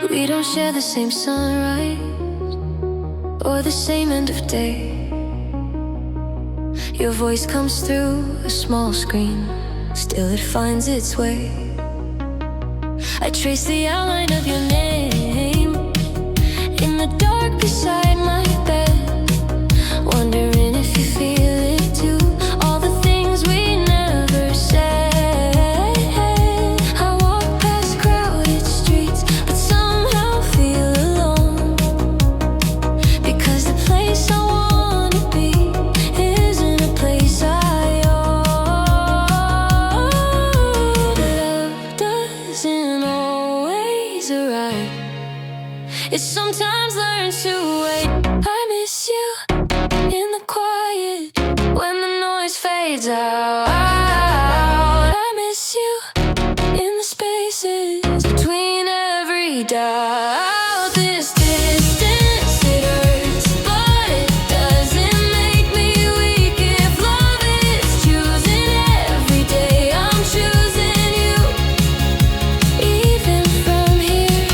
We don't share the same sunrise or the same end of day. Your voice comes through a small screen, still it finds its way. I trace the outline of your name in the dark beside my bed, wondering if you feel it too. All the things we never said. I walk past crowded streets, but somehow feel alone, because the place I wanna be isn't a place I own. Love doesn't always arrive, it sometimes learns to wait. I miss you in the quiet when the noise fades out. I miss you in the spaces between every doubt. This distance, it hurts, but it doesn't make me weak. If love is choosing every day, I'm choosing you. Even from here,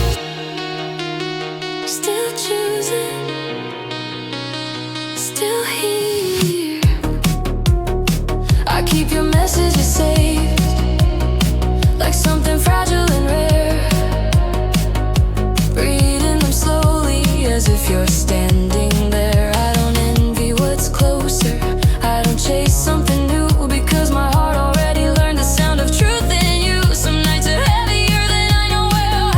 still choosing, still here. I keep your messages saved, like something fragile and rare, reading them slowly as if you're standing there. I don't envy what's closer, I don't chase something new, because my heart already learned the sound of truth in you. Some nights are heavier than I know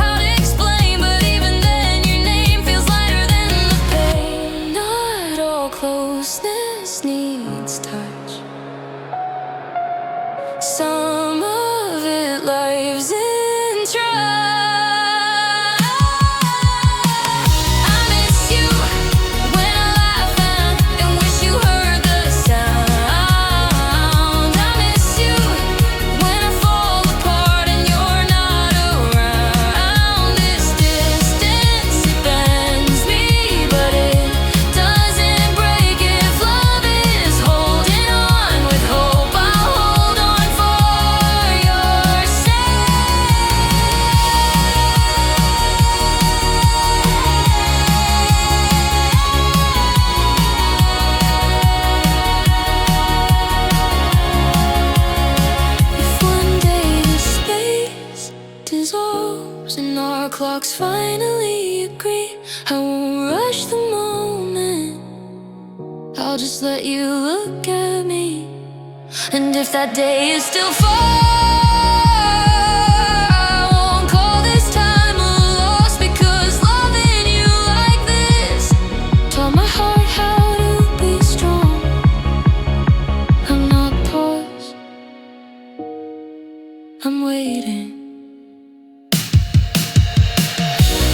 how to explain, but even then your name feels lighter than the pain. Not all closeness needs touch, some of it lives in trust. I miss you when I laugh and wish you heard the sound. I miss you when I fall apart and you're not around. This distance, it bends me, but it doesn't break. If love is holding on with hope, I'll hold on for your sake. If one day the space dissolves and our clocks finally agree, I won't rush the moment, I'll just let you look at me. And if that day is still far, I won't call this time a loss, because loving you like this taught my heart how to be strong. I'm not paused, I'm waiting.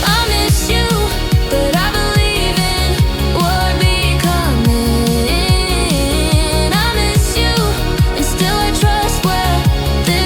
I miss you, but I believe in what becoming. I miss you, and still I trust where this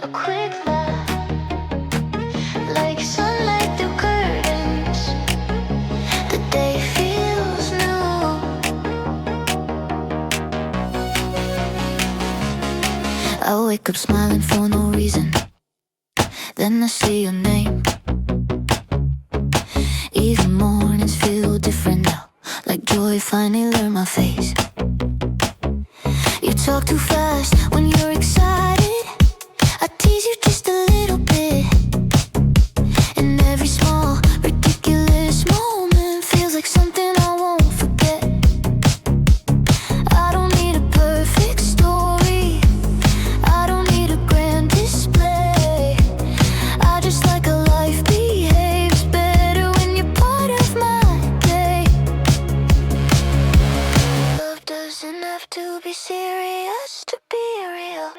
a quick laugh, like sunlight through curtains. The day feels new. I wake up smiling for no reason. Then I see your name. Even mornings feel different now, like joy finally learned my face. You talk too fast when you're excited. I tease you just a little bit. And every small, ridiculous moment feels like something I won't forget. I don't need a perfect story, I don't need a grand display. I just like a life behaves better when you're part of my day. Love doesn't have to be serious to be real.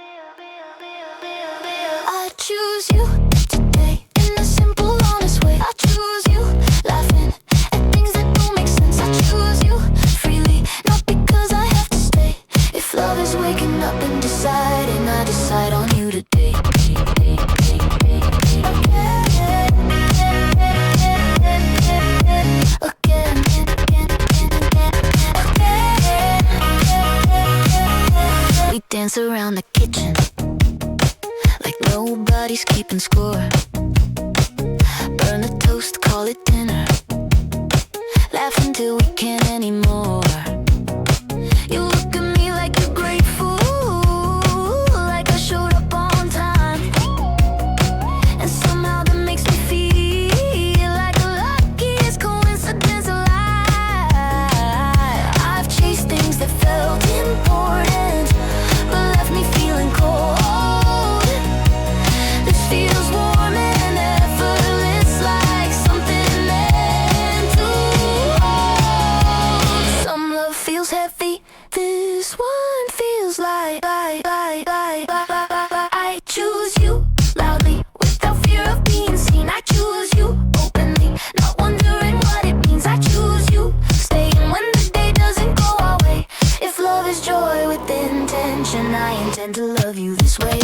I choose you today in a simple, honest way. I choose you, laughing at things that don't make sense. I choose you freely, not because I have to stay. If love is waking up and deciding, I decide on you today. We dance around the kitchen like nobody's keeping score. Burn a toast, call it dinner. Laugh until we can't anymore. You look at me like you're grateful, like I showed up on time. And somehow that makes me feel like the luckiest coincidence alive. I've chased things that felt important, but left me feeling cold. This feels warm and effortless, like something meant to hold. Some love feels heavy, this one feels light. I choose you loudly, without fear of being seen. I choose you openly, not wondering what it means. I choose you, staying when the day doesn't go our way. If love is joy with intention, I intend to love you this way.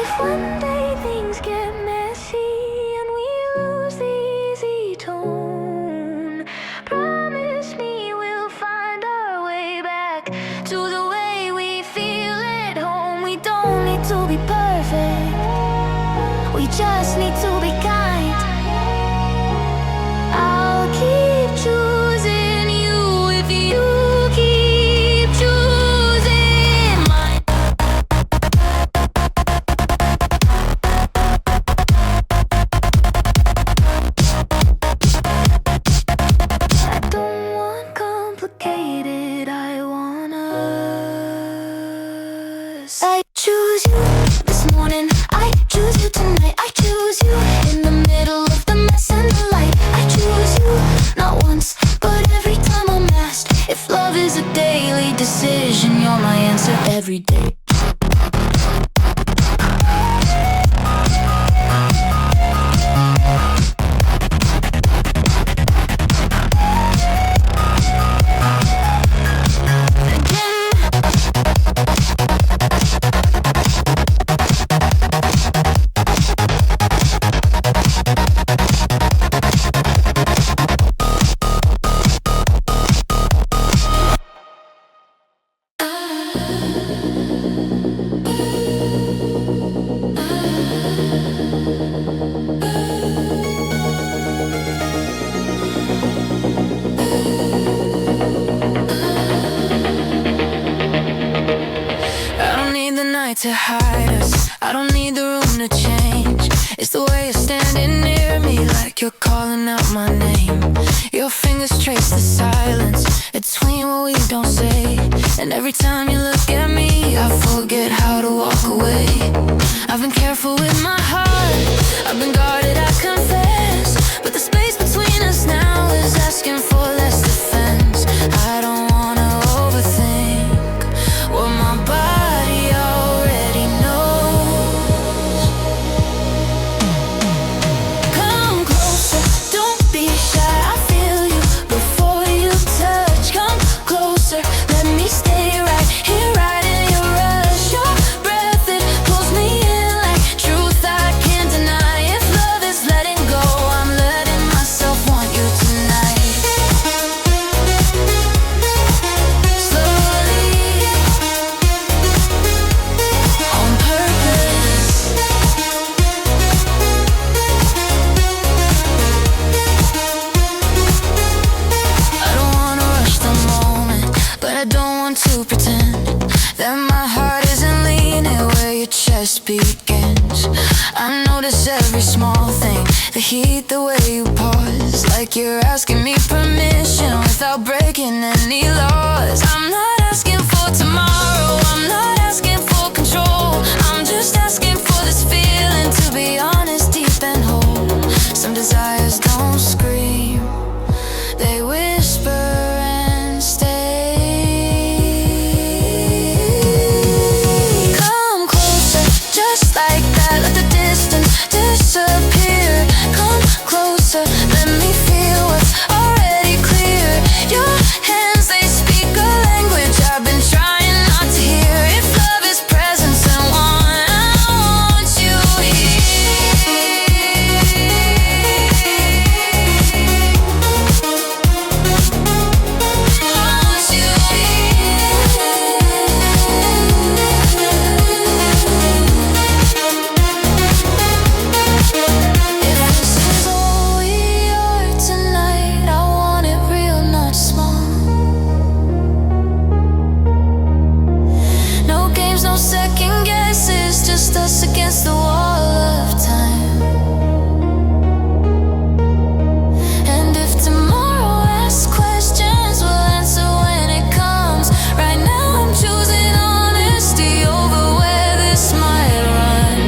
If one day things get messy and we lose the easy tone, promise me we'll find our way back to the way we feel at home. We don't need to be perfect, we just need to be kind. I'll keep choosing you if you keep choosing mine. I don't want complicated, I want us. I choose you this morning, I choose you tonight. I choose you in the middle of the mess and the light. I choose you, not once, but every time I'm asked. If love is a daily decision, you're my answer every day. To hide us, I don't need the room to change. It's the way you're standing near me, like you're calling out my name. Your fingers trace the silence between what we don't say. And every time you look at me, I forget how to walk away. I've been careful with my heart, I've been guarded, I confess. But the space between us now is asking for less defense. I don't wanna overthink what my body already knows. Come begins. I notice every small thing, the heat, the way you pause, like you're asking me permission without breaking any laws. I'm not asking for tomorrow, I'm not asking for control. I'm just asking for this feeling to be honest, deep and whole. Some desires don't scream, they whisper and stay. Come closer, just like that, let the distance disappear. Come closer, let me feel what's already clear. Your hands, they speak a language I've been trying not to hear. If love is presence and one, I want you here. Just us against the wall of time. And if tomorrow asks questions, we'll answer when it comes. Right now I'm choosing honesty over where this might run.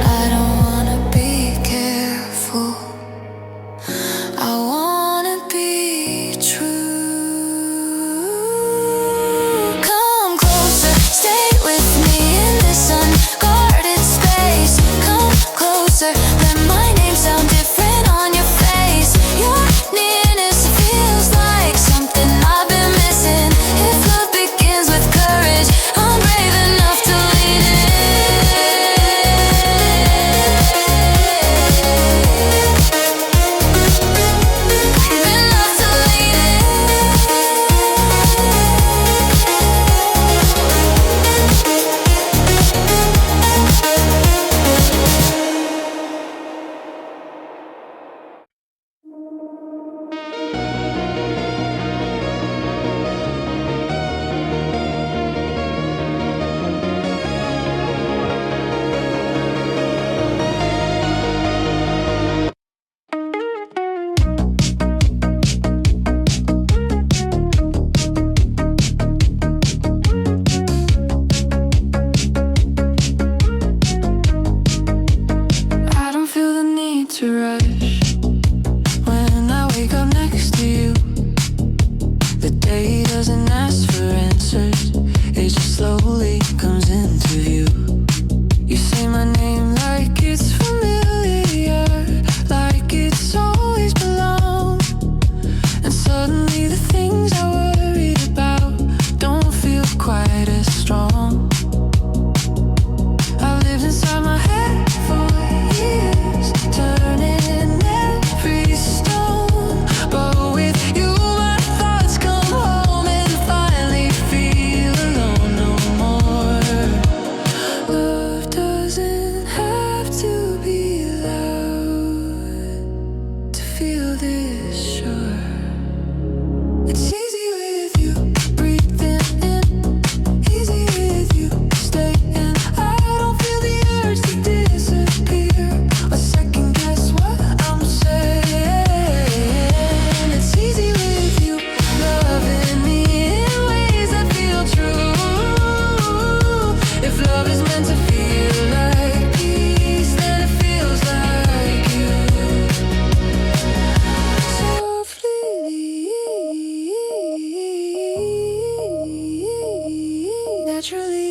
I don't wanna be careful, I wanna be true. Come closer, stay with me in this unguarded space. Come closer, let my name sound different on your face. Your nearness feels like something I've been missing. If love begins with courage, I'm brave enough to lean in. Brave enough to lean I don't feel the need to rush when I wake up next to you. The day doesn't ask for answers, it just slowly comes into view. You say my name like it's familiar, like it's always belonged. And suddenly the things I worried about don't feel quite as strong. I've lived inside my head for years, turning every stone. But with you my thoughts come home and finally feel alone no more. Love doesn't have to be loud to feel this sure. It's easy with you, breathing in, easy with you, staying. I don't feel the urge to disappear or second guess what I'm saying. It's easy with you, loving me in ways that feel true. If love is meant to feel like peace, then it feels like you. Softly, naturally.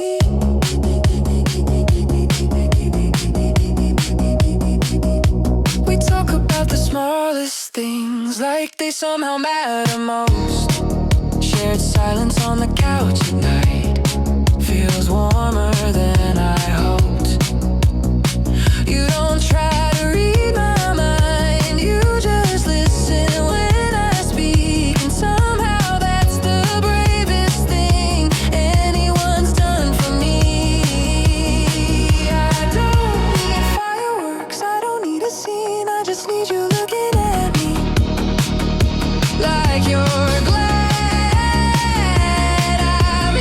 We talk about the smallest things like they somehow matter most. Shared silence on the couch at night feels warmer than I hoped. You don't try to read my mind, you just listen when I speak. And somehow that's the bravest thing anyone's done for me. I don't need fireworks, I don't need a scene, I just need you looking at me like you're glad I'm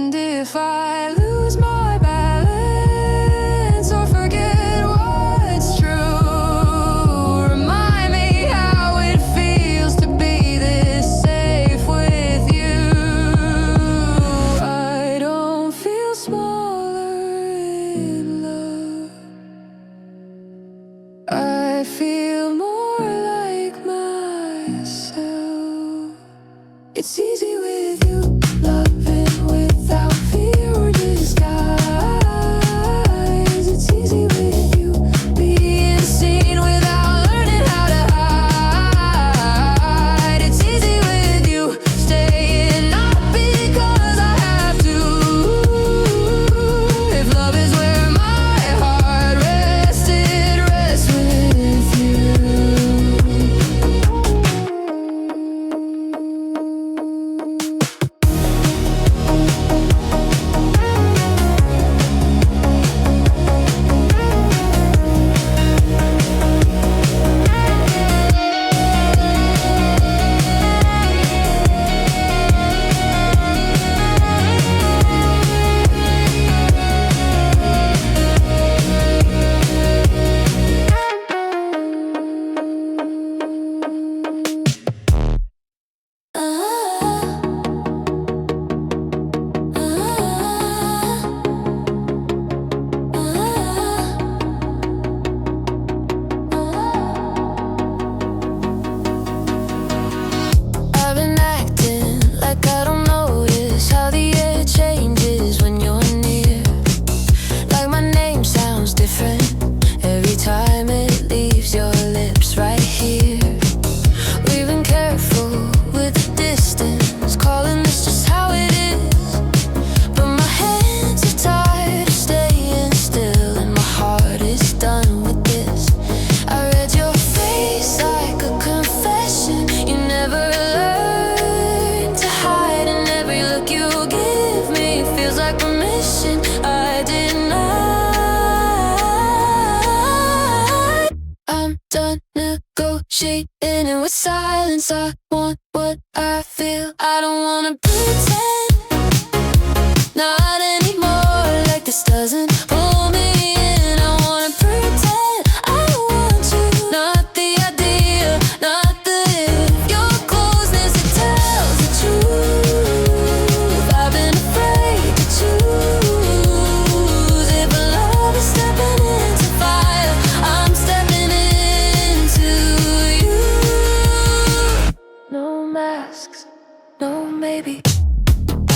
And if I lose my balance or forget what's true, remind me how it feels to be this safe with you. I don't feel smaller in love. I feel more like myself. It's easy with you, loving without fear or disguise. It's easy with you, being seen without learning how to hide. It's easy with you, staying not because I have to. If love is where my heart rests, it rests with you. I've been acting like I don't notice how the air changes when you're near. Like my name sounds different every time it leaves your lips right here. We've been careful with the distance, calling this just how it is. But my hands are tired of staying still, and my heart is done with this. I read your face like a confession. You never learned to hide, and every look you give me feels like permission I denied. I'm done negotiating with silence. I want what I feel. I don't wanna pretend, not anymore. Like this doesn't pull me in. I wanna pretend I want you, not the idea, not the if. Your closeness, it tells the truth. I've been afraid to choose. If love is stepping into fire, I'm stepping into you. No masks, no maybe.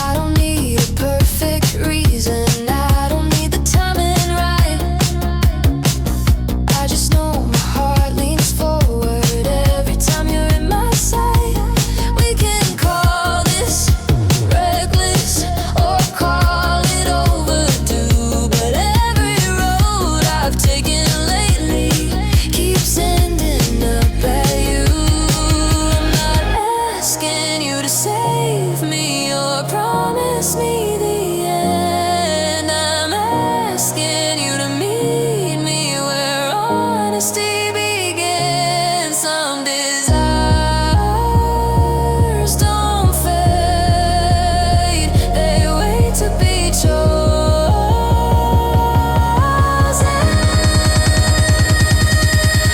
I don't need a perfect reason. I don't need the timing right. I just know my heart leans forward every time you're in my sight. We can call this reckless or call it overdue, but every road I've taken lately keeps ending up at you. I'm not asking you to save me or promise me the end. I'm asking you to meet me where honesty begins. Some desires don't fade, they wait to be chosen.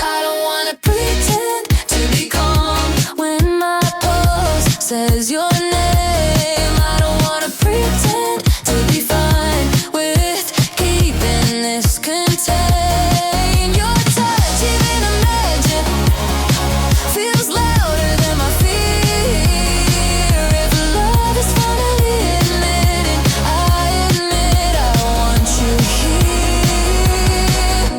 I don't wanna pretend to be calm when my pulse says your name. I don't wanna pretend to be fine with keeping this contained. Your touch, even imagine, feels louder than my fear. If love is finally admitted, I admit I want you here.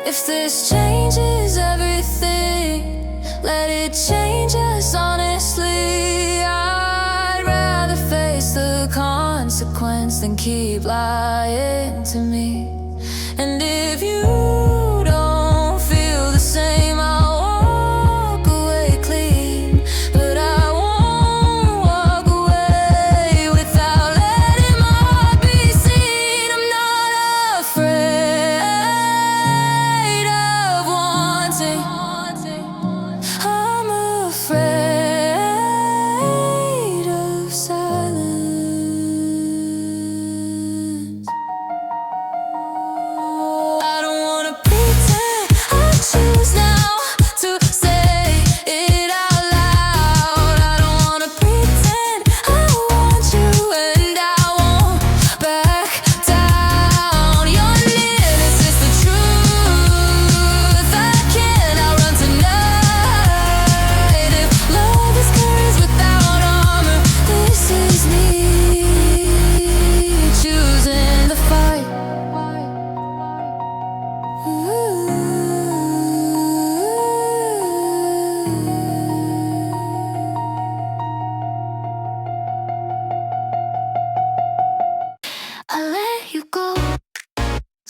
If this changes everything, let it change us honestly. I'd rather face the consequence than keep lying to me. And if you don't feel the same, I'll walk away clean. But I won't walk away without letting my heart be seen. I'm not afraid.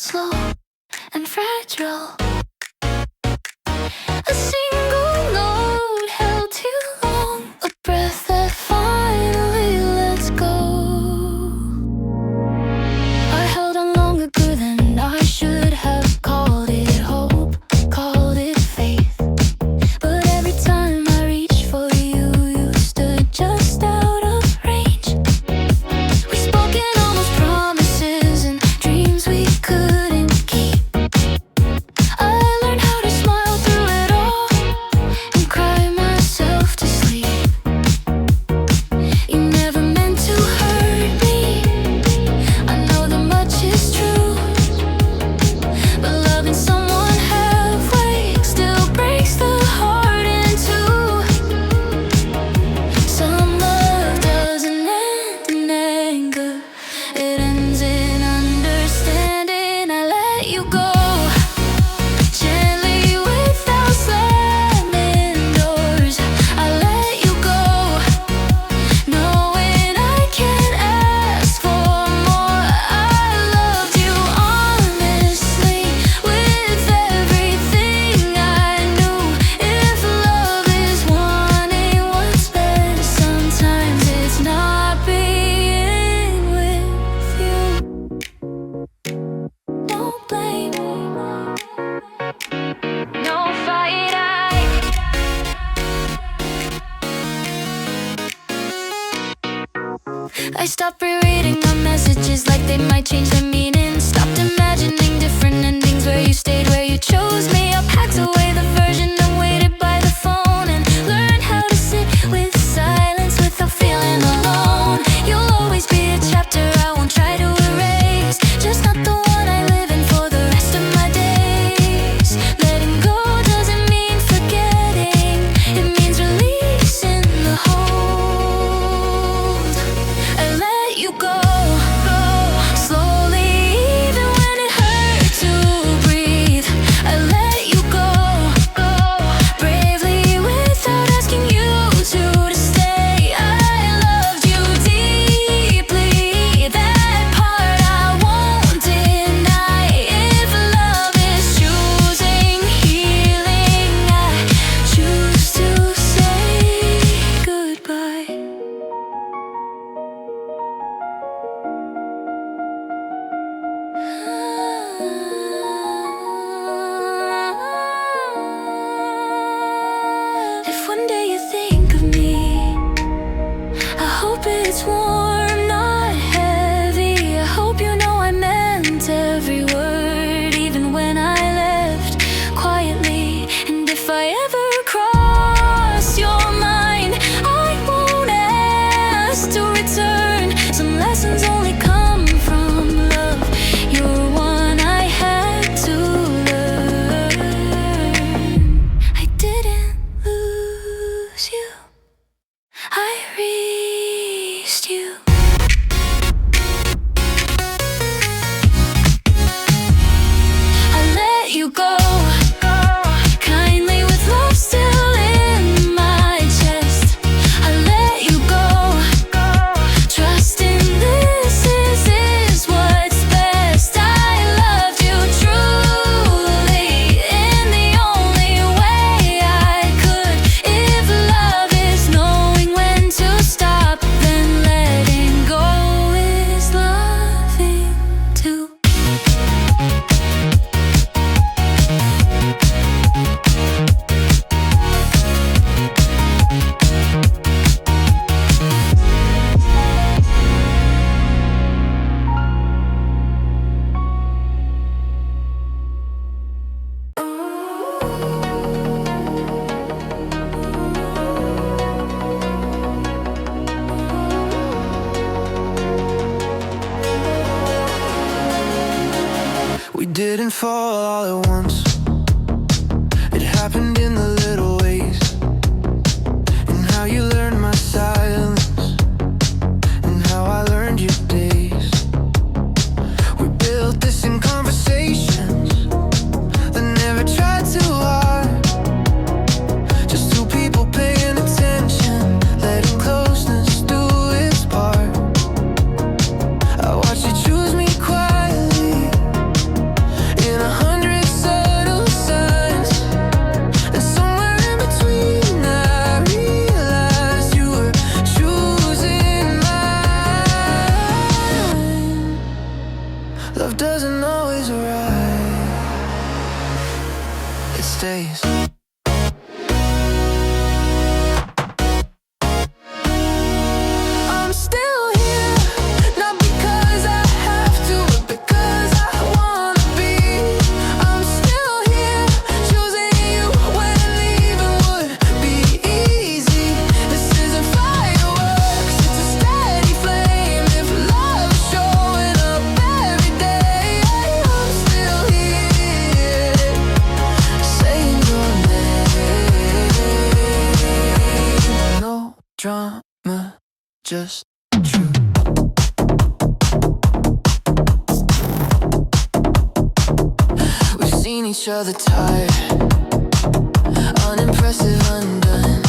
slow and fragile. A single note held too long, a breath that finally lets go. I held on longer than I should have. Called it hope, called it faith. But every time I reached for you, you stood just out of range. We spoke in almost promises and dreams we couldn't keep. I learned how to smile through it all and cry myself to sleep. You never meant to hurt me, I know that much is true. But loving someone halfway still breaks the heart in two. Some love doesn't end in anger, it ends in understanding. I let you go gently without slamming doors. I let you go, knowing I can't ask for more. I loved you honestly with everything I knew. If love is wanting what's best, sometimes it's not being with you. No blame, no fight. I stopped rereading my messages like they might change their meaning. Stopped imagining different endings where you stayed, where you chose me. I packed away the version and waited by the phone and learned how to sit with silence without feeling alone. You'll always be a chapter I won't try to erase, just not the one I live in for the rest of my days. Letting go doesn't mean forgetting, it means releasing the hold. I let you go slowly, even when it hurt to breathe. I let you go bravely without asking you to stay. I loved you deeply, that part I won't deny. If love is choosing healing, I choose to say goodbye. If one day you think of me, I hope it's warm, not heavy. I hope you know I meant every word, even when I left quietly. And if I ever cross your mind, I won't ask to return. Some lessons only come from love, you're one I had to learn. I didn't lose you, I reached you. I let you go kindly with love still in my chest. I let you go trusting this is what's best. I loved you truly in the only way I could. If love is knowing when to stop, then letting go is loving too. We didn't fall all at once, it happened in the little ways. And how you learned my silence, and how I learned your days. We built this in conversations that never tried too hard. Just two people paying attention, letting closeness do its part. I watched you choose me quietly, stays. I'm still here, not because I have to, but because I wanna be. I'm still here, choosing you when leaving would be easy. This isn't fireworks, it's a steady flame. If love is showing up every day, I'm still here, saying your name. No drama, just truth. We've seen each other tired, unimpressive, undone,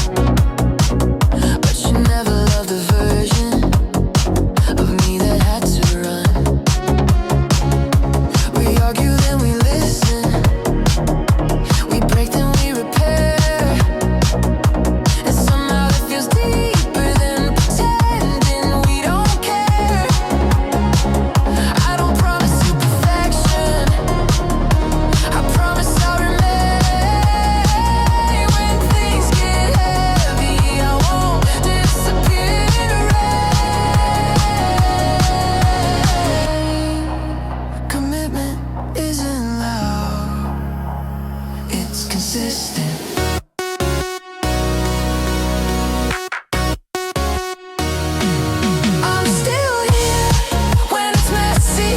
but you never loved the version of me that had to run. We argue, then we listen, we break, then we repair, and somehow it feels deeper than pretending we don't care. I don't promise you perfection, I promise I'll remain. When things get heavy, I won't disappear in the rain. Commitment isn't loud, it's consistent. I'm still here when it's messy,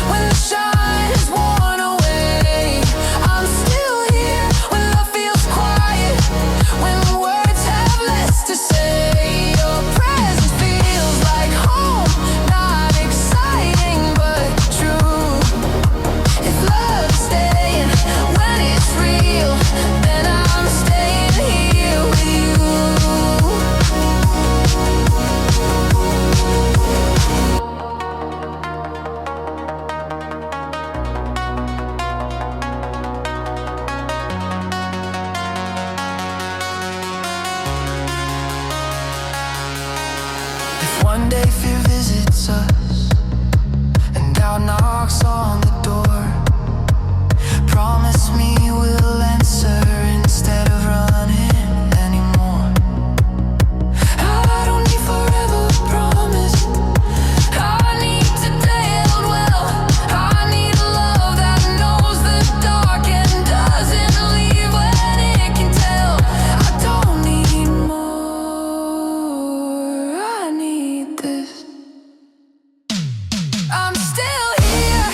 when the shine is worn away. I'm still here when love feels quiet, when words have less to say. Your presence feels like home, not exciting but true. If love is staying when it's real, then I'm staying here with you. If one day fear visits us and doubt knocks on the door, promise me we'll answer instead of running anymore. I don't need forever promise, I need today held well. I need a love that knows the dark and doesn't leave when it can tell. I don't need more, I need this. I'm still here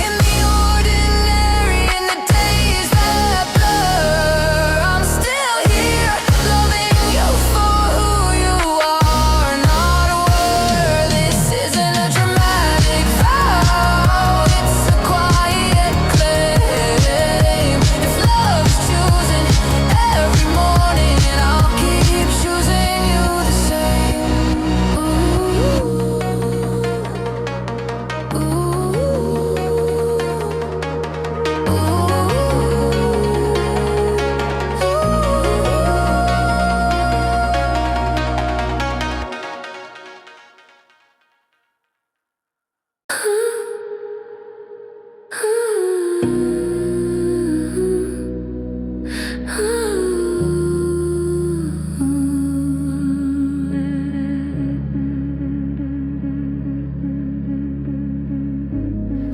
in the ordinary, in the days that blur. I'm still here loving you for who you are, not a word. This isn't a dramatic vow, it's a quiet claim. If love's choosing every morning, and I'll keep choosing you the same.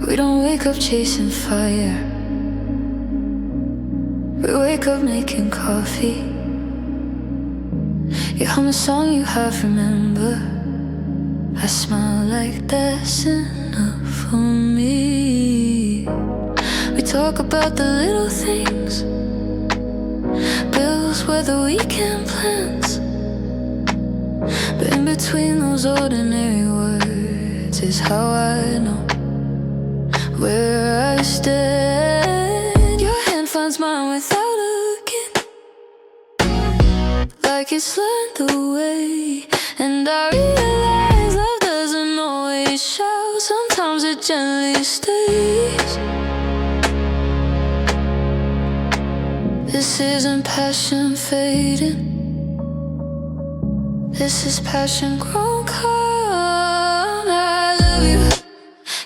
We don't wake up chasing fire, we wake up making coffee. You hum a song you half remember, I smile like that's enough for me. We talk about the little things, bills, weather, weekend plans, but in between those ordinary words is how I know where I stand. Your hand finds mine without looking, like it's learned the way. And I realize love doesn't always shout, sometimes it gently stays. This isn't passion fading, this is passion grown calm. I love you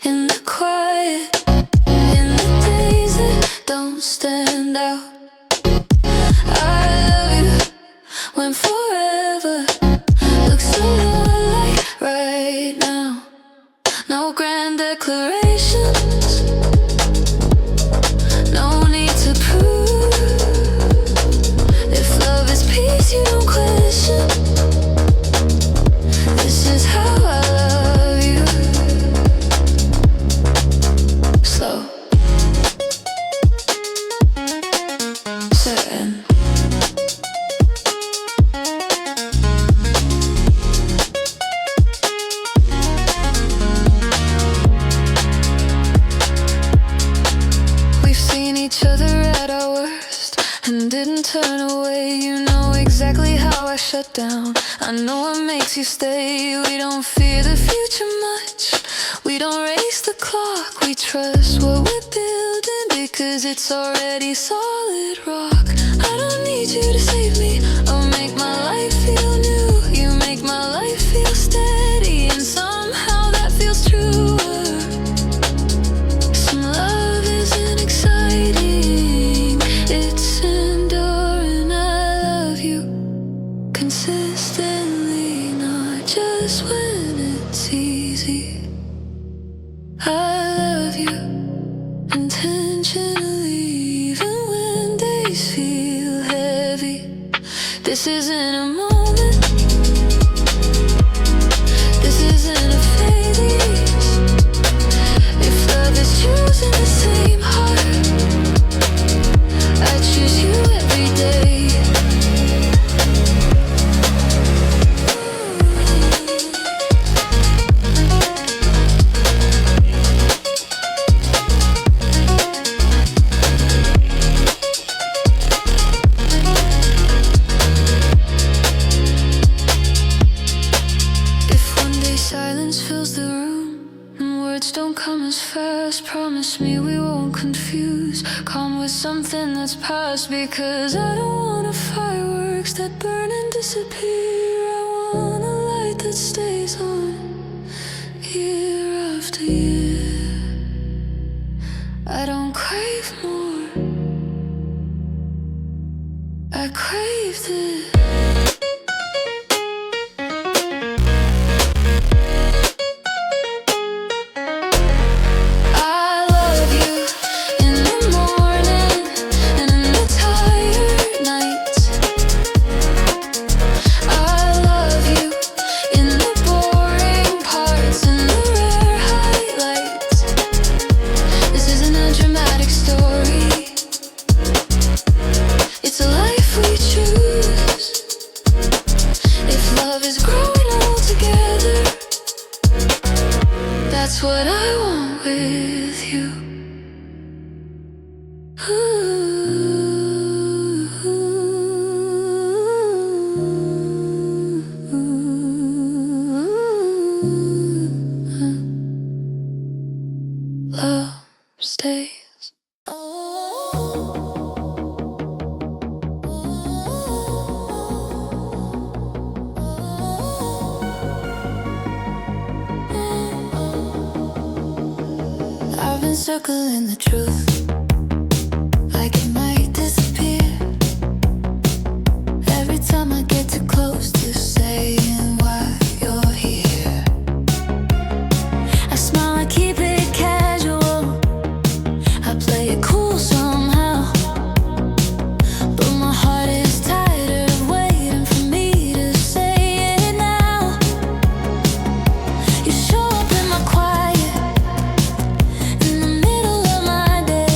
in the quiet, in the days that don't stand out. when forever looks so alike right now. No grand declarations, no need to prove. If love is peace, you don't question. This is how I love you. Slow, certain. We've seen each other at our worst and didn't turn away. You know exactly how I shut down. I know what makes you stay. We don't fear the future much. We don't race the clock. We trust what we're building because it's already solid rock. I don't need you to save me or make my life feel new. You make my life feel steady, and somehow that feels truer. Some love isn't exciting, it's enduring. I love you consistently, not just when it's easy. I love you intentionally, even when days feel heavy. This isn't a moment, this isn't a phase. If love is choosing the same heart, I choose you every day. If one day silence fills the room and words don't come as fast, promise me we won't confuse calm with something that's past. Because I don't want fireworks that burn and disappear. I want a light that stays on year after year. I don't crave more, I crave this. I love you in the morning and in the tired nights. I love you in the boring parts and the rare highlights. This isn't a dramatic story, it's a life we choose. If love is growing old together, that's what I want with you. Love stays. I've been circling the truth, like it might disappear. Every time I get too close to saying why you're here, I smile, I keep it casual, I play it cool somehow. But my heart is tired of waiting for me to say it now. You show up in my quiet, in the middle of my day.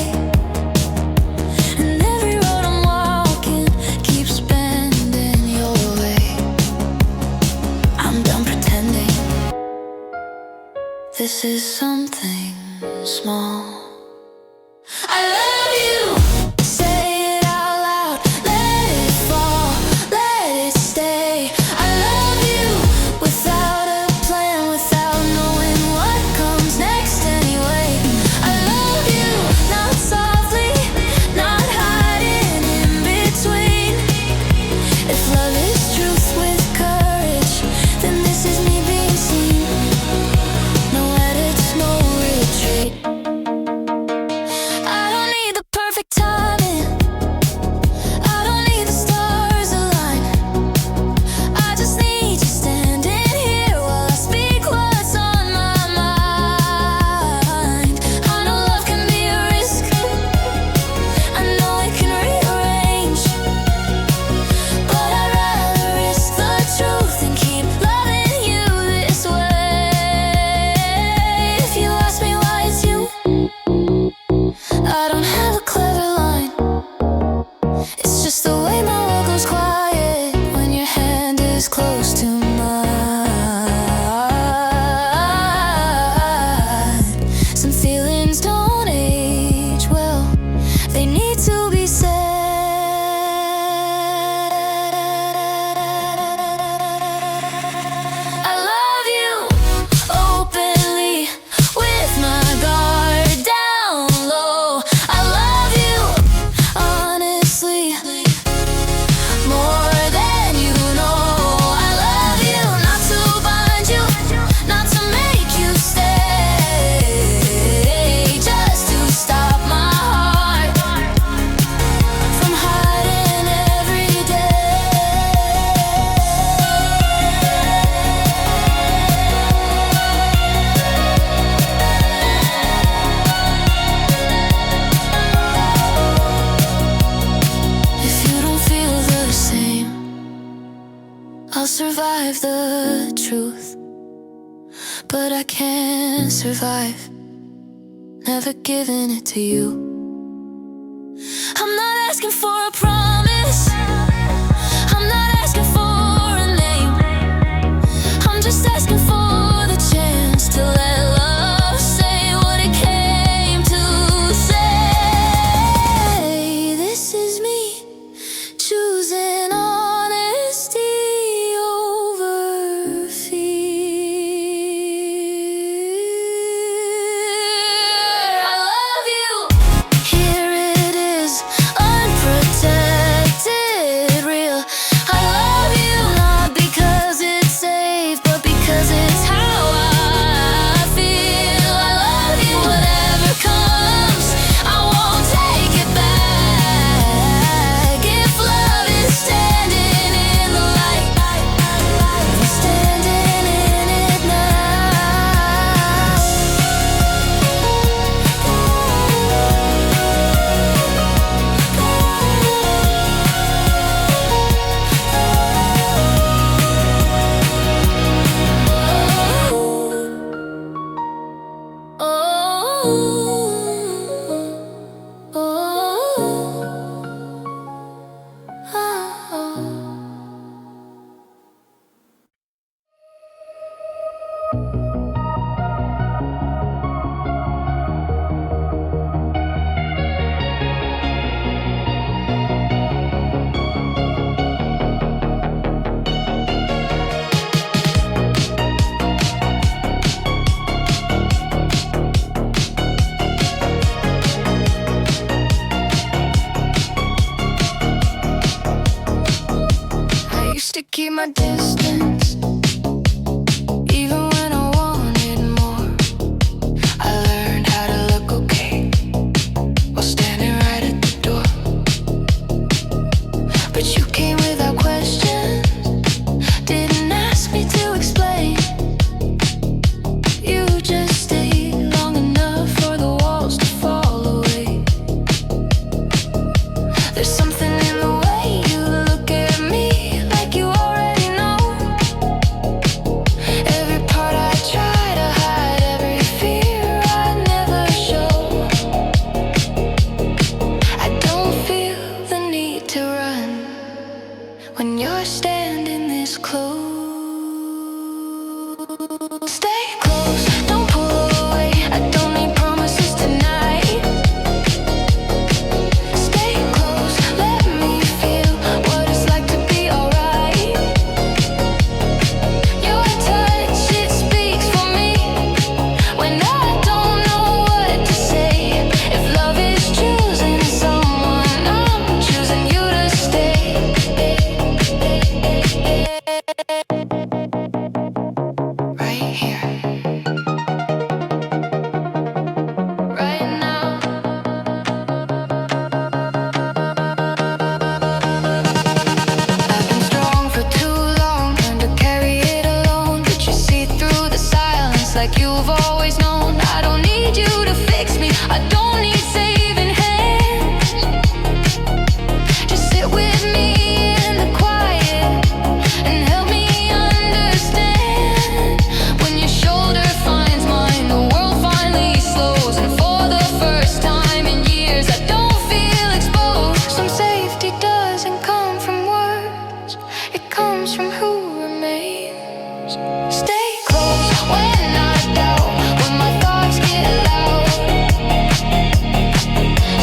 survive the truth, but I can't survive never giving it to you. I'm not asking for a promise, I'm not asking for a name, I'm just asking for the chance to let love say what it came to say. This is me choosing honesty over fear. I love you. Here it is, unprotected, real. I love you not because it's safe, but because it's how I feel. I love you, whatever comes, I won't take it back. If love is standing in the light, I'm standing in it now. I used to keep my distance, even when I wanted more. I learned how to look okay while standing right at the door. But you came without questions, didn't ask me to explain. You just stayed long enough for the walls to fall away. There's something in the way you look at me, like you already know every part I try to hide, every fear I never show. I don't feel the need to run when you're standing this close. Stay close, don't pull away. I don't need promises tonight. Stay close, let me feel what it's like to be alright. Your touch, it speaks for me when I don't know what to say. If love is choosing someone, I'm choosing you to stay. Right here, right now. I've been strong for too long, learned to carry it alone. But you see through the silence like you've always known. I don't need you to fix me, I don't need saving hands. Just sit with me in the quiet and help me understand. When your shoulder finds mine, the world finally slows. And for the first time in years, I don't feel exposed. Some safety doesn't come from words, it comes from who remains. Stay close when I doubt, when my thoughts get loud.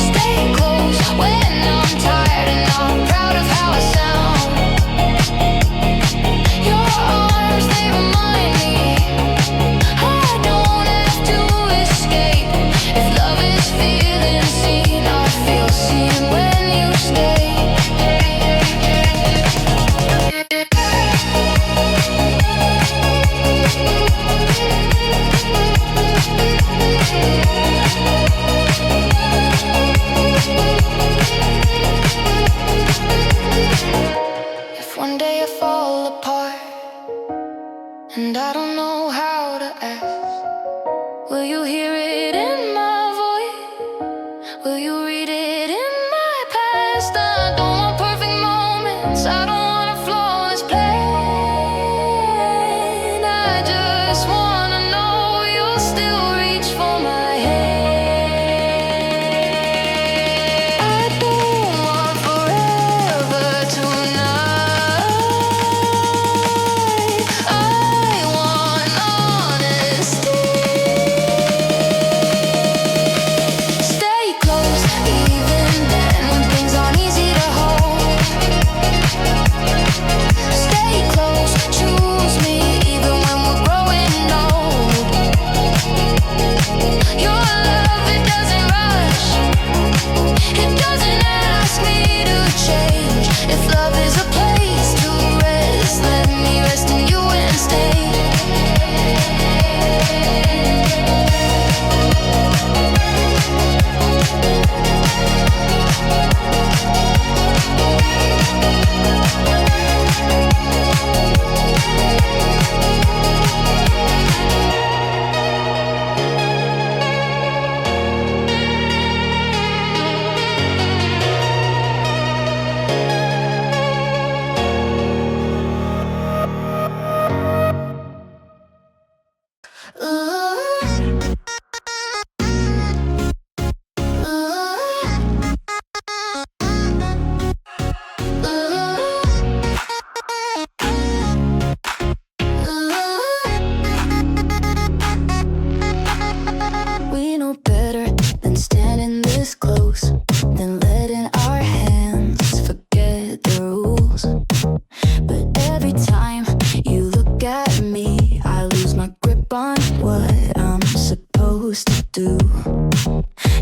Stay close when I'm tired and not proud of how I sound. Your arms, they remind me I don't have to escape. If love is feeling seen, I feel seen when you stay. If one day I fall apart and I don't know how to ask, will you hear it in my voice? Will you read it in my past? I don't want perfect moments, I don't want a flawless plan. this close, then letting our hands forget the rules. But every time you look at me, I lose my grip on what I'm supposed to do.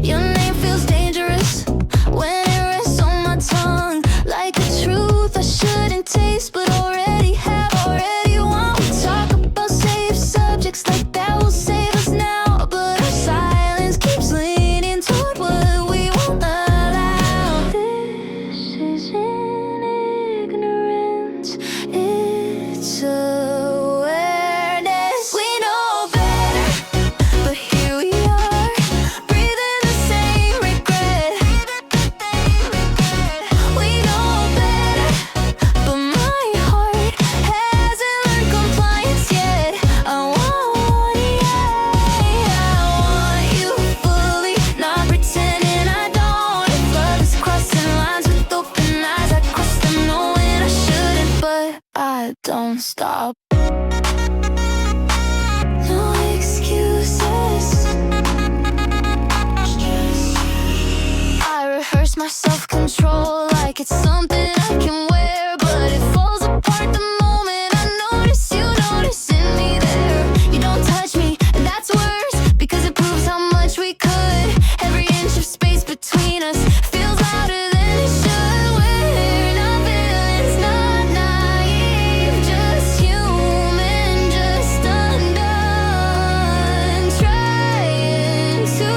Your name feels dangerous when it rests on my tongue, like a truth I shouldn't taste but already have, already want. We talk about safe subjects like that will save us now, but our silence keeps leaning toward what we won't allow. This isn't ignorance, it's awareness. We know better, but here we are, breathing the same regret. We know better, but my heart hasn't learned compliance yet. I want you fully, not pretending I don't. If love is crossing lines with open eyes, I cross them knowing I shouldn't, but I don't stop. No excuses. I rehearse my self-control like it's something I can wear, but it falls apart the moment I notice you noticing me there. You don't touch me, and that's worse, because it proves how much we could. Every inch of space between us feels louder than it should. We're not villains, not naive, just human, just undone, trying to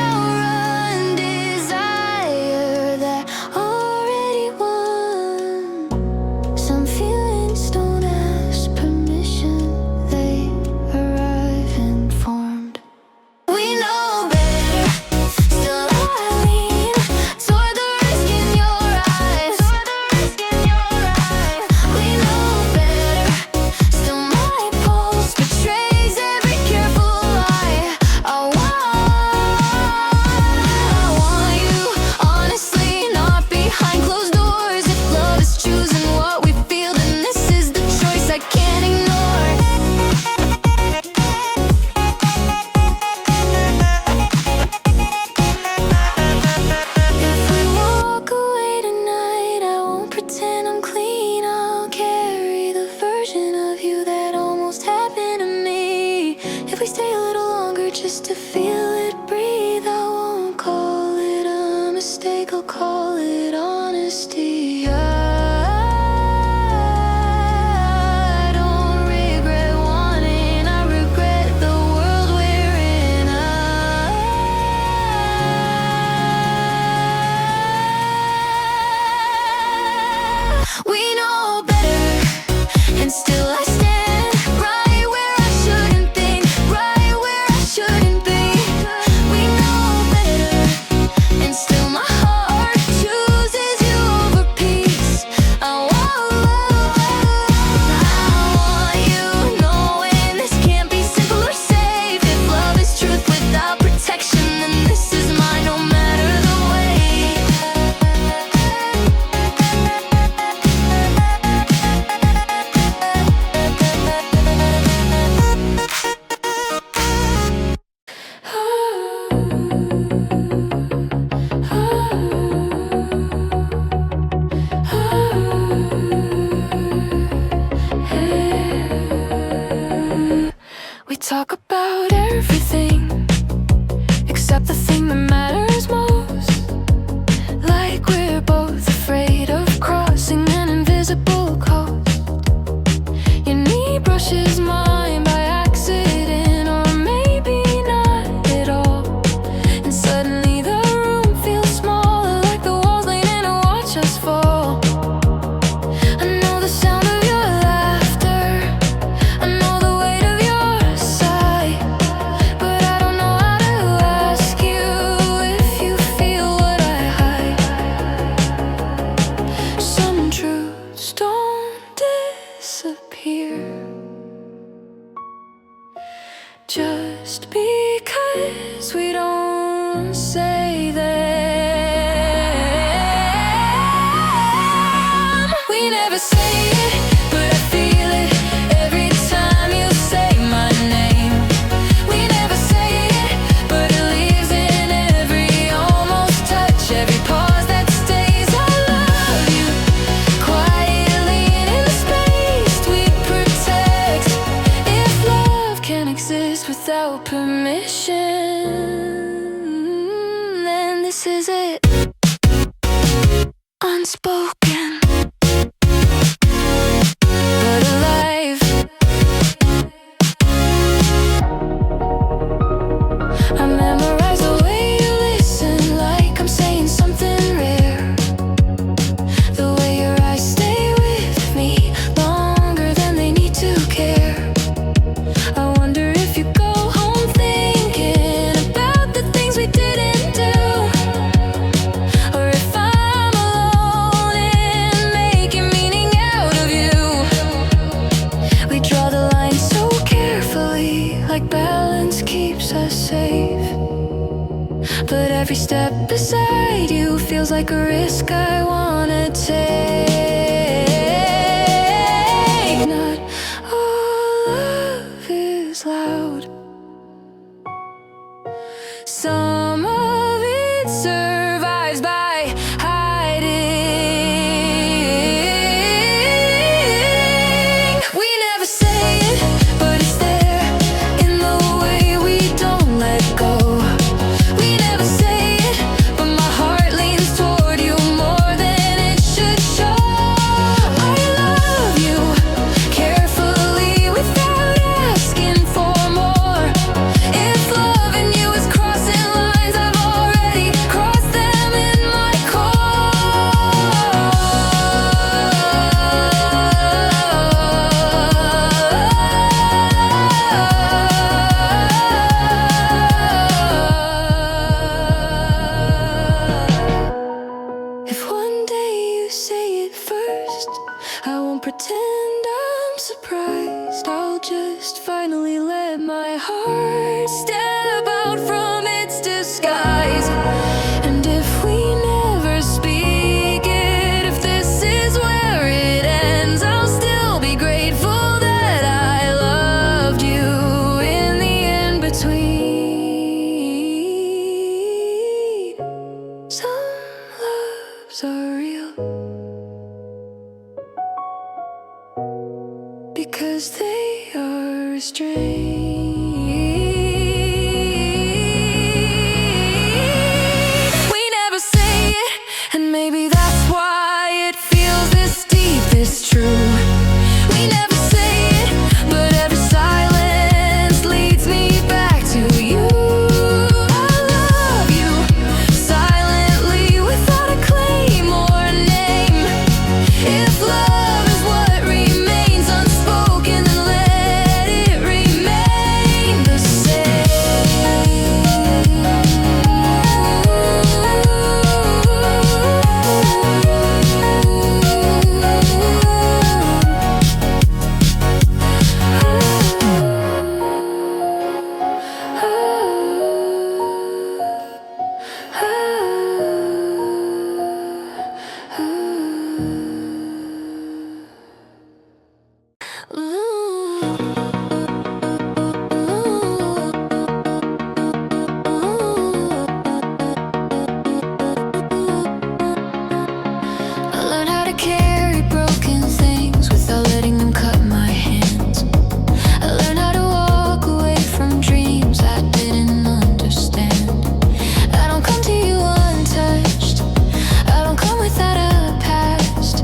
outrun desire that already won. Some feelings don't ask permission, they arrive informed. We know better, still I lean toward the risk in your eyes. We know better, still my pulse betrays every careful lie. I want you, honestly, not behind closed doors. If love is choosing what we feel, then this is the choice I can't ignore. If we walk away tonight, I won't pretend I'm clean. I'll carry the version of you that almost happened to me. If we stay a little longer just to feel it breathe, I won't call it a mistake, I'll call it honesty. I don't regret wanting, I regret the world we're in. We know better, and still I stand right where I shouldn't think, right where I shouldn't be. We know better, and still my heart chooses you over peace. this is it. Unspoken, but alive. I memorize the way you listen, like I'm saying something rare. The way your eyes stay with me longer than they need to care. I wonder if you go home thinking about the things we didn't do, or if I'm alone in making meaning out of you. We draw the line so carefully, like balance keeps us safe. But every step beside you feels like a risk I wanna take. Not all love is loud. Some of it survives by hiding. We never say it, but it's there in the way we don't let go. We never say it, but my heart leans toward you more than it should show. I love you carefully without asking for more. If loving you is crossing lines, I've already crossed them in my If one day you say it first, I won't pretend I'm surprised. I'll just finally let my heart step out from its disguise. And if we never speak it, if this is where it ends, I'll still be grateful that I loved you in the in-between. Some loves are real because they are restrained. We never say it, and maybe that's why it feels this deep, this true. We never say it, but every silence leads me back to you. I love you silently without a claim or a name. If love is what remains unspoken, then let it remain the I learned how to carry broken things without letting them cut my hands. I learned how to walk away from dreams I didn't understand. I don't come to you untouched. I don't come without a past,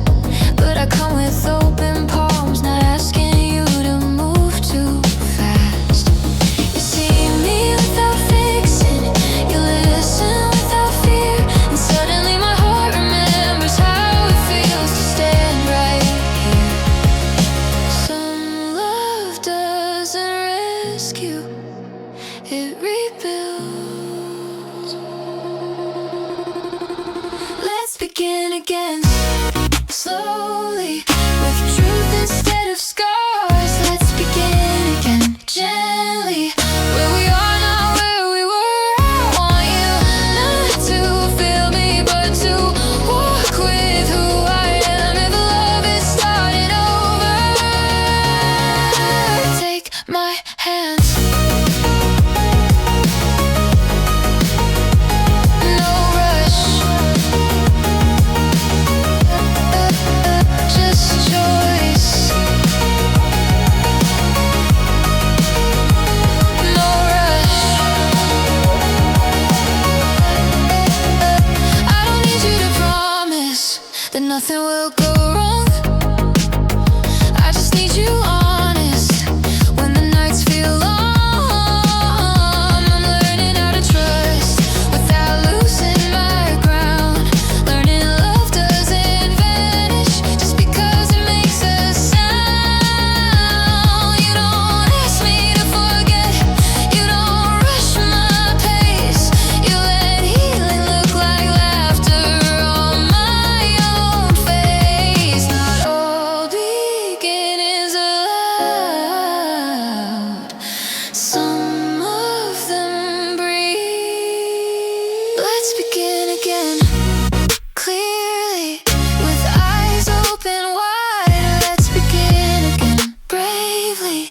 but I come with open palms, not asking you to move too fast. You see me without fixing, you listen without fear, and suddenly my heart remembers how it feels to stand right here. Some love doesn't rescue, it rebuilds. Let's begin again, slowly, with truth instead of scars. Let's begin again, gently, where we are not where we were. I want you not to feel me, but to walk with who I am. If love is starting over, take my hands. No rush, just nothing will go wrong. I just need you honest when the nights feel long. I'm learning how to trust without losing my ground. Learning love doesn't vanish just because it makes a sound. You don't ask me to forget, you don't rush my pace. You let healing look like laughter on my own face. Not all beginnings are loud, some of them breathe. Let's begin again, clearly, with eyes open wide. Let's begin again, bravely,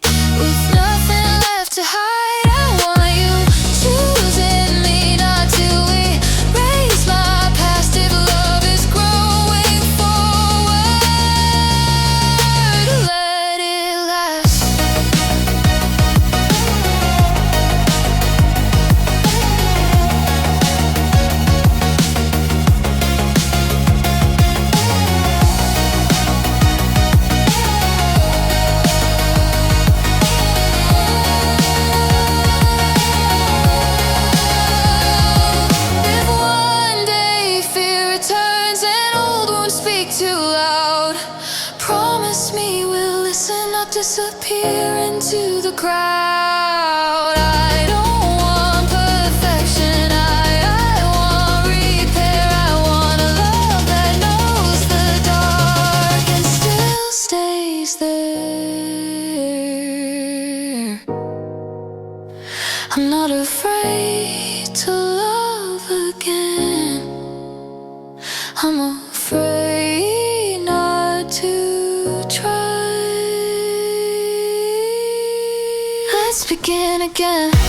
with nothing left to hide. I want you choosing me not to erase my past if love is growing forward. Let it last. If one day fear returns and old wounds speak too loud, promise me we'll listen, not disappear into the crowd. I don't want perfection, I want repair. I want a love that knows the dark and still stays there. I'm not afraid to love again. I'm afraid not to try. Let's begin again.